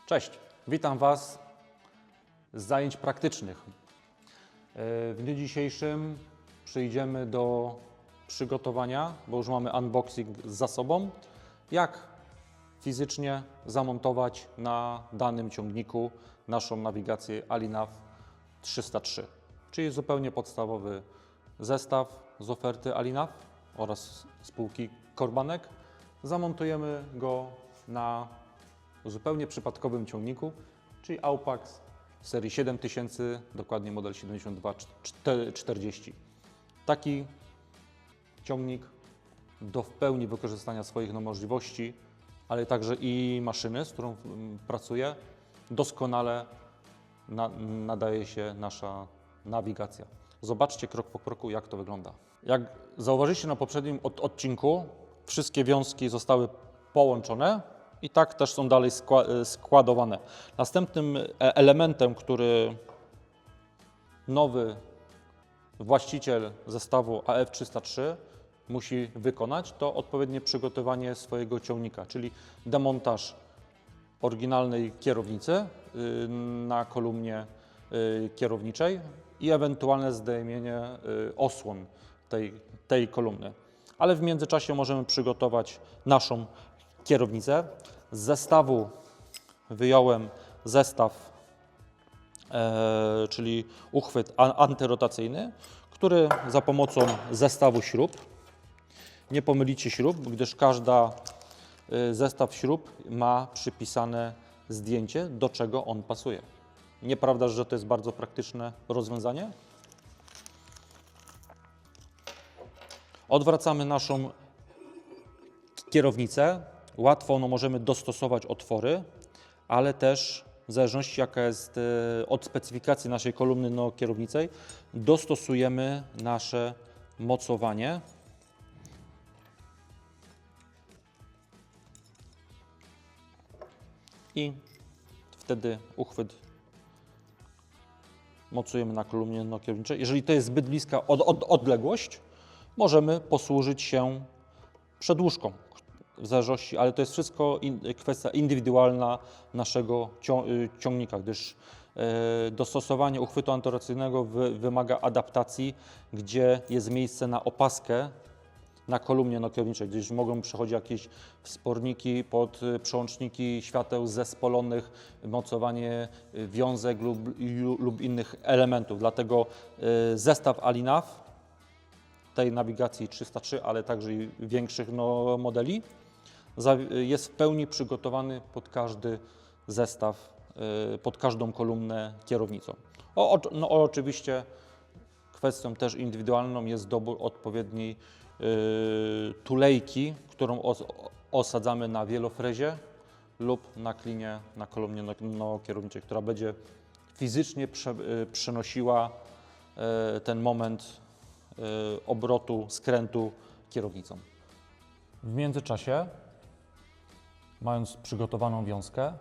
Cześć, witam Was z zajęć praktycznych. W dniu dzisiejszym przejdziemy do przygotowania, bo już mamy unboxing za sobą, jak fizycznie zamontować na danym ciągniku naszą nawigację Alinav 303, czyli zupełnie podstawowy zestaw z oferty Alinav oraz spółki Korbanek. Zamontujemy go na zupełnie przypadkowym ciągniku, czyli Aupax serii 7000, dokładnie model 7240. Taki ciągnik do w pełni wykorzystania swoich możliwości, ale także i maszyny, z którą pracuję, doskonale nadaje się nasza nawigacja. Zobaczcie krok po kroku, jak to wygląda. Jak zauważyliście na poprzednim odcinku, wszystkie wiązki zostały połączone i tak też są dalej składowane. Następnym elementem, który nowy właściciel zestawu AF303 musi wykonać, to odpowiednie przygotowanie swojego ciągnika, czyli demontaż oryginalnej kierownicy na kolumnie kierowniczej i ewentualne zdejmienie osłon tej kolumny. Ale w międzyczasie możemy przygotować naszą kierownicę. Z zestawu wyjąłem zestaw, czyli uchwyt antyrotacyjny, który za pomocą zestawu śrub, nie pomylicie śrub, gdyż każda zestaw śrub ma przypisane zdjęcie, do czego on pasuje. Nieprawda, że to jest bardzo praktyczne rozwiązanie? Odwracamy naszą kierownicę. Łatwo możemy dostosować otwory, ale też w zależności jaka jest od specyfikacji naszej kolumny kierowniczej, dostosujemy nasze mocowanie. I wtedy uchwyt mocujemy na kolumnie kierowniczej. Jeżeli to jest zbyt bliska odległość, możemy posłużyć się przedłużką, w zależności, ale to jest wszystko kwestia indywidualna naszego ciągnika, gdyż dostosowanie uchwytu antyrotacyjnego wymaga adaptacji, gdzie jest miejsce na opaskę na kolumnie kierowniczej, gdyż mogą przechodzić jakieś wsporniki pod przełączniki świateł zespolonych, mocowanie wiązek lub innych elementów. Dlatego zestaw Alinav tej nawigacji 303, ale także i większych modeli, jest w pełni przygotowany pod każdy zestaw, pod każdą kolumnę kierownicą. Oczywiście kwestią też indywidualną jest dobór odpowiedniej tulejki, którą osadzamy na wielofrezie lub na klinie na kolumnie kierowniczej, która będzie fizycznie przenosiła ten moment obrotu, skrętu kierownicą. W międzyczasie, mając przygotowaną wiązkę,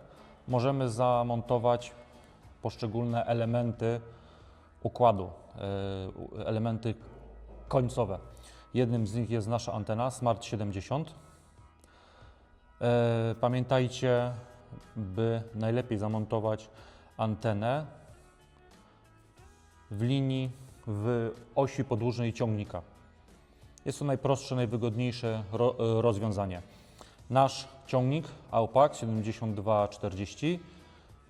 możemy zamontować poszczególne elementy układu, elementy końcowe. Jednym z nich jest nasza antena Smart 70. Pamiętajcie, by najlepiej zamontować antenę w osi podłużnej ciągnika. Jest to najprostsze, najwygodniejsze rozwiązanie. Nasz ciągnik Aupax 7240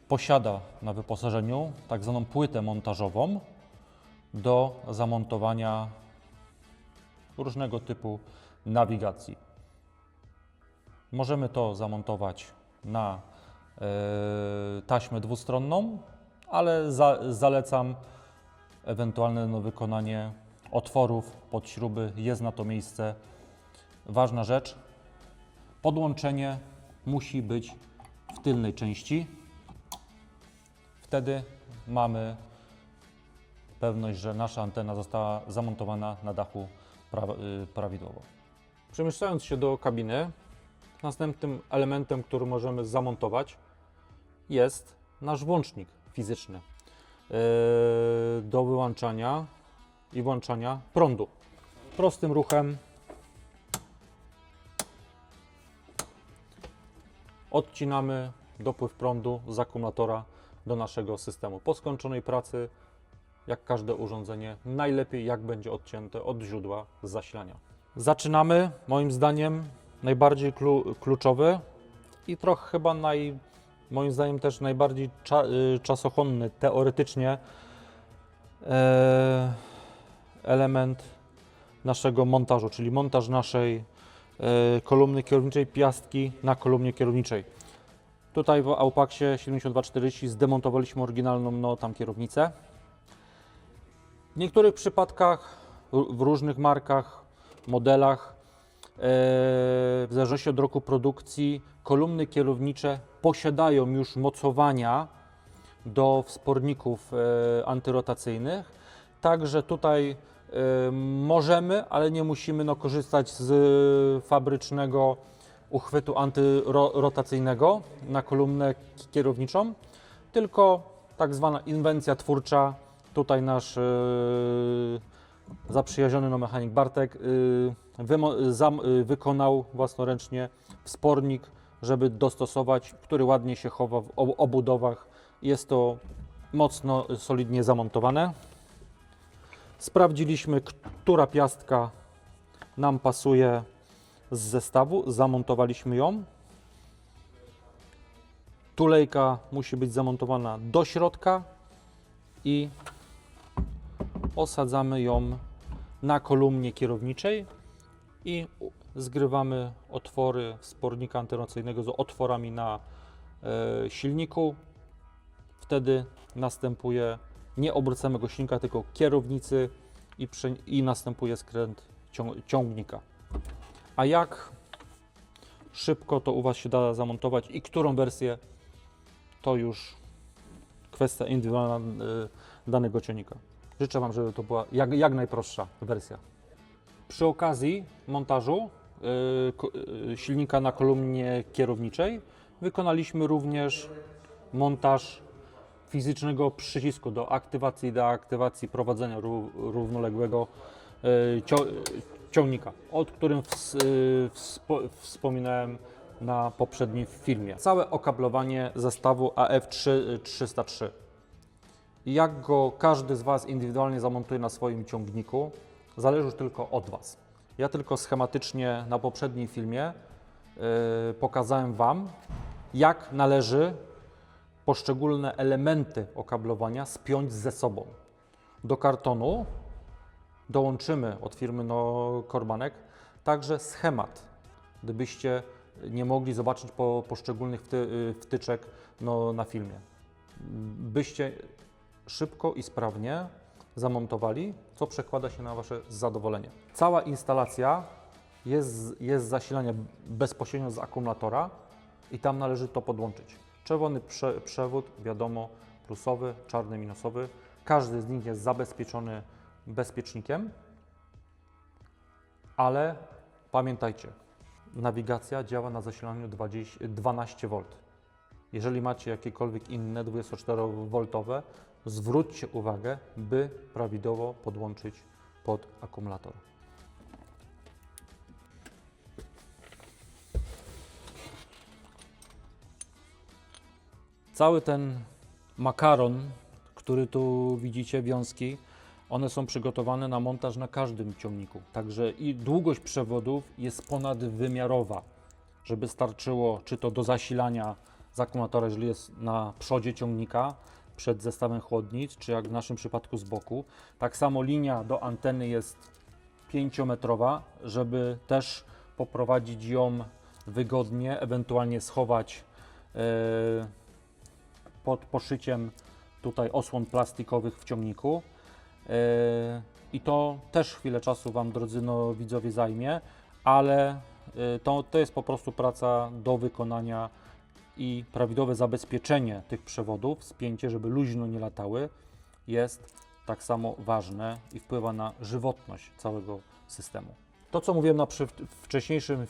posiada na wyposażeniu tak zwaną płytę montażową do zamontowania różnego typu nawigacji. Możemy to zamontować na taśmę dwustronną, ale zalecam ewentualne wykonanie otworów pod śruby. Jest na to miejsce. Ważna rzecz, podłączenie musi być w tylnej części. Wtedy mamy pewność, że nasza antena została zamontowana na dachu prawidłowo. Przemieszczając się do kabiny, następnym elementem, który możemy zamontować, jest nasz włącznik fizyczny do wyłączania i włączania prądu. Prostym ruchem odcinamy dopływ prądu z akumulatora do naszego systemu. Po skończonej pracy, jak każde urządzenie, najlepiej jak będzie odcięte od źródła zasilania. Zaczynamy, moim zdaniem, najbardziej kluczowy i trochę chyba moim zdaniem też najbardziej czasochłonny teoretycznie element naszego montażu, czyli montaż naszej kolumny kierowniczej, piastki na kolumnie kierowniczej. Tutaj w Aupaxie 7240 zdemontowaliśmy oryginalną tam kierownicę. W niektórych przypadkach, w różnych markach, modelach, w zależności od roku produkcji, kolumny kierownicze posiadają już mocowania do wsporników antyrotacyjnych. Także tutaj możemy, ale nie musimy korzystać z fabrycznego uchwytu antyrotacyjnego na kolumnę kierowniczą, tylko tak zwana inwencja twórcza. Tutaj nasz zaprzyjaźniony mechanik Bartek wykonał własnoręcznie wspornik, żeby dostosować, który ładnie się chowa w obudowach. Jest to mocno, solidnie zamontowane. Sprawdziliśmy, która piastka nam pasuje z zestawu, zamontowaliśmy ją. Tulejka musi być zamontowana do środka i osadzamy ją na kolumnie kierowniczej i zgrywamy otwory wspornika antyrotacyjnego z otworami na silniku. Wtedy następuje nie obrót samego silnika, tylko kierownicy i następuje skręt ciągnika. A jak szybko to u Was się da zamontować i którą wersję, to już kwestia indywidualna danego ciągnika. Życzę Wam, żeby to była jak najprostsza wersja. Przy okazji montażu silnika na kolumnie kierowniczej wykonaliśmy również montaż fizycznego przycisku do aktywacji i deaktywacji prowadzenia równoległego ciągnika, o którym wspominałem na poprzednim filmie. Całe okablowanie zestawu AF303. Jak go każdy z Was indywidualnie zamontuje na swoim ciągniku, zależy już tylko od Was. Ja tylko schematycznie na poprzednim filmie pokazałem Wam, jak należy poszczególne elementy okablowania spiąć ze sobą. Do kartonu dołączymy od firmy Korbanek także schemat, gdybyście nie mogli zobaczyć poszczególnych wtyczek na filmie. Byście szybko i sprawnie zamontowali, co przekłada się na Wasze zadowolenie. Cała instalacja jest z zasilania bezpośrednio z akumulatora i tam należy to podłączyć. Czerwony przewód, wiadomo, plusowy, czarny minusowy. Każdy z nich jest zabezpieczony bezpiecznikiem, ale pamiętajcie, nawigacja działa na zasilaniu 12 V. Jeżeli macie jakiekolwiek inne 24V, zwróćcie uwagę, by prawidłowo podłączyć pod akumulator. Cały ten makaron, który tu widzicie, wiązki, one są przygotowane na montaż na każdym ciągniku. Także i długość przewodów jest ponadwymiarowa, żeby starczyło czy to do zasilania z akumulatora, jeżeli jest na przodzie ciągnika, przed zestawem chłodnic, czy jak w naszym przypadku z boku. Tak samo linia do anteny jest 5-metrowa, żeby też poprowadzić ją wygodnie, ewentualnie schować pod poszyciem tutaj osłon plastikowych w ciągniku. I to też chwilę czasu Wam, drodzy widzowie, zajmie, ale to jest po prostu praca do wykonania i prawidłowe zabezpieczenie tych przewodów, spięcie, żeby luźno nie latały, jest tak samo ważne i wpływa na żywotność całego systemu. To, co mówiłem przy wcześniejszym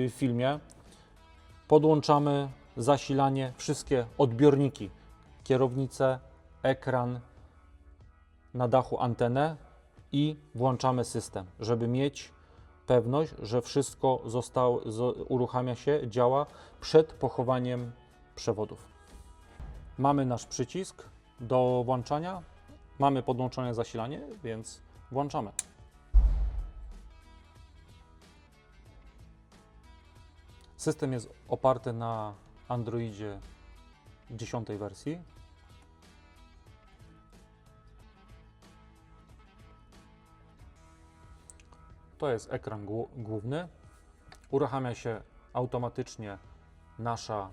filmie, podłączamy zasilanie, wszystkie odbiorniki, kierownicę, ekran, na dachu antenę i włączamy system, żeby mieć pewność, że wszystko uruchamia się, działa przed pochowaniem przewodów. Mamy nasz przycisk do włączania, mamy podłączone zasilanie, więc włączamy. System jest oparty na Androidzie 10 wersji. To jest ekran główny. Uruchamia się automatycznie nasza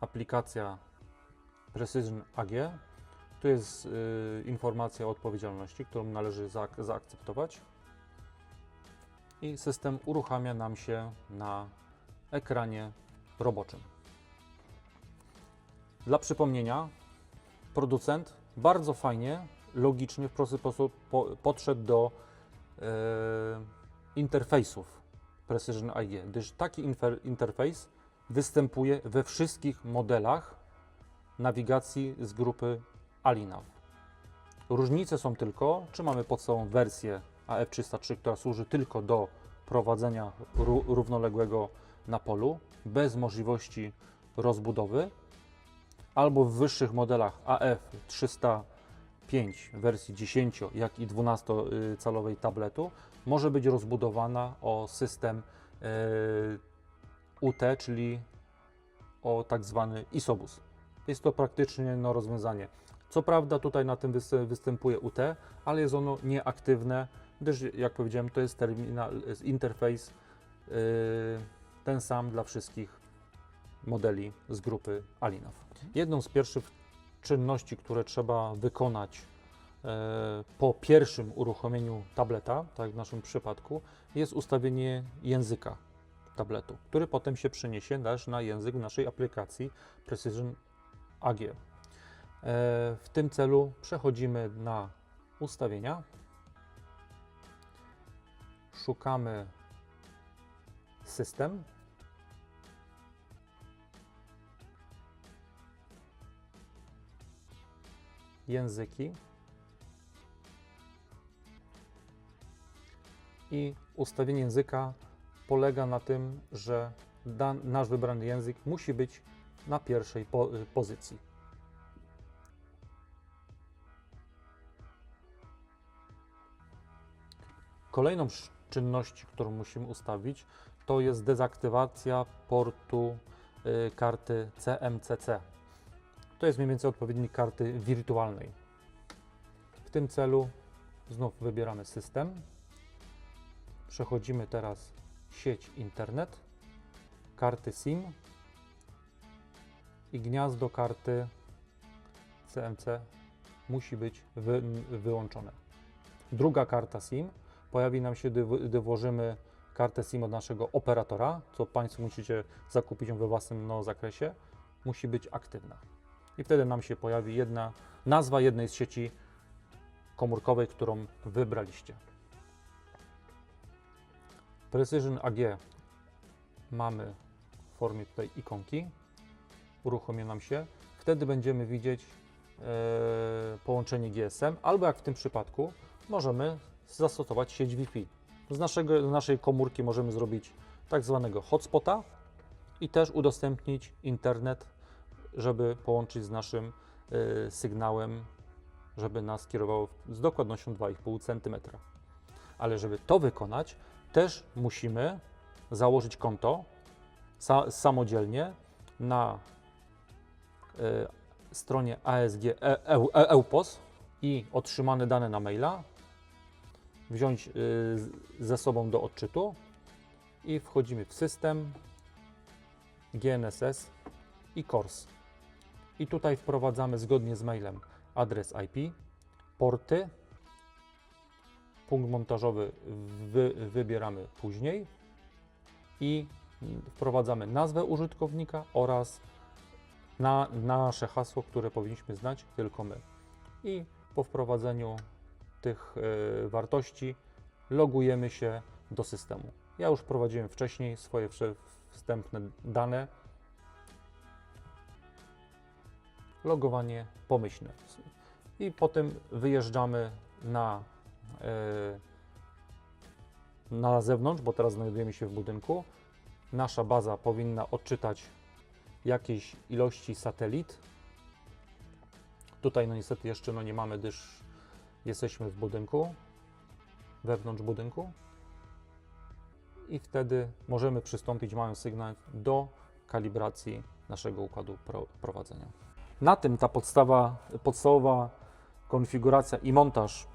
aplikacja Precision AG. Tu jest informacja o odpowiedzialności, którą należy zaakceptować. I system uruchamia nam się na ekranie roboczym. Dla przypomnienia, producent bardzo fajnie, logicznie, w prosty sposób podszedł do interfejsów Precision AG, gdyż taki interfejs występuje we wszystkich modelach nawigacji z grupy Alinav. Różnice są tylko, czy mamy podstawową wersję AF303, która służy tylko do prowadzenia równoległego na polu, bez możliwości rozbudowy, albo w wyższych modelach AF305 wersji 10, jak i 12-calowej tabletu może być rozbudowana o system UT, czyli o tak zwany isobus. Jest to praktycznie rozwiązanie. Co prawda tutaj na tym występuje UT, ale jest ono nieaktywne, gdyż jak powiedziałem, to jest interfejs ten sam dla wszystkich modeli z grupy Alinav. Jedną z pierwszych czynności, które trzeba wykonać po pierwszym uruchomieniu tableta, tak jak w naszym przypadku, jest ustawienie języka tabletu, który potem się przeniesie też na język naszej aplikacji Precision AG. W tym celu przechodzimy na ustawienia, szukamy system, języki i ustawienie języka polega na tym, że nasz wybrany język musi być na pierwszej pozycji. Kolejną czynność, którą musimy ustawić, to jest dezaktywacja portu karty CMCC. To jest mniej więcej odpowiednik karty wirtualnej. W tym celu znów wybieramy system. Przechodzimy teraz sieć internet, karty SIM i gniazdo karty CMC musi być wyłączone. Druga karta SIM pojawi nam się, gdy włożymy kartę SIM od naszego operatora, co Państwo musicie zakupić ją we własnym zakresie, musi być aktywna. I wtedy nam się pojawi nazwa jednej z sieci komórkowej, którą wybraliście. Precision AG mamy w formie tutaj ikonki, uruchomi nam się, wtedy będziemy widzieć połączenie GSM, albo jak w tym przypadku możemy zastosować sieć Wi-Fi. Z naszej komórki możemy zrobić tak zwanego hotspota i też udostępnić internet, żeby połączyć z naszym sygnałem, żeby nas kierowało z dokładnością 2,5 cm. Ale żeby to wykonać, też musimy założyć konto samodzielnie na stronie ASG EUPOS i otrzymane dane na maila wziąć ze sobą do odczytu i wchodzimy w system, GNSS i CORS. I tutaj wprowadzamy zgodnie z mailem adres IP, porty, punkt montażowy wybieramy później i wprowadzamy nazwę użytkownika oraz nasze hasło, które powinniśmy znać tylko my. I po wprowadzeniu tych wartości logujemy się do systemu. Ja już wprowadziłem wcześniej swoje wstępne dane. Logowanie pomyślne. I potem wyjeżdżamy na zewnątrz, bo teraz znajdujemy się w budynku. Nasza baza powinna odczytać jakiejś ilości satelit. Tutaj no niestety jeszcze no nie mamy, gdyż jesteśmy w budynku, wewnątrz budynku. I wtedy możemy przystąpić, mając sygnał, do kalibracji naszego układu prowadzenia. Na tym ta podstawowa konfiguracja i montaż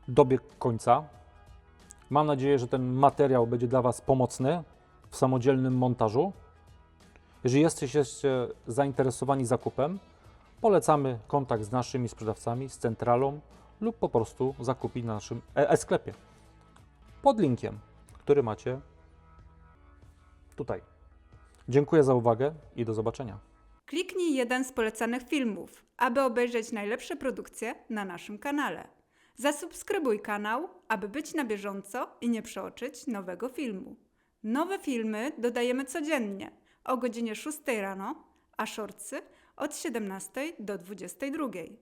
dobiegł końca. Mam nadzieję, że ten materiał będzie dla Was pomocny w samodzielnym montażu. Jeżeli jesteście zainteresowani zakupem, polecamy kontakt z naszymi sprzedawcami, z centralą lub po prostu zakupić na naszym e-sklepie pod linkiem, który macie tutaj. Dziękuję za uwagę i do zobaczenia. Kliknij jeden z polecanych filmów, aby obejrzeć najlepsze produkcje na naszym kanale. Zasubskrybuj kanał, aby być na bieżąco i nie przeoczyć nowego filmu. Nowe filmy dodajemy codziennie o godzinie 6 rano, a shortsy od 17 do 22.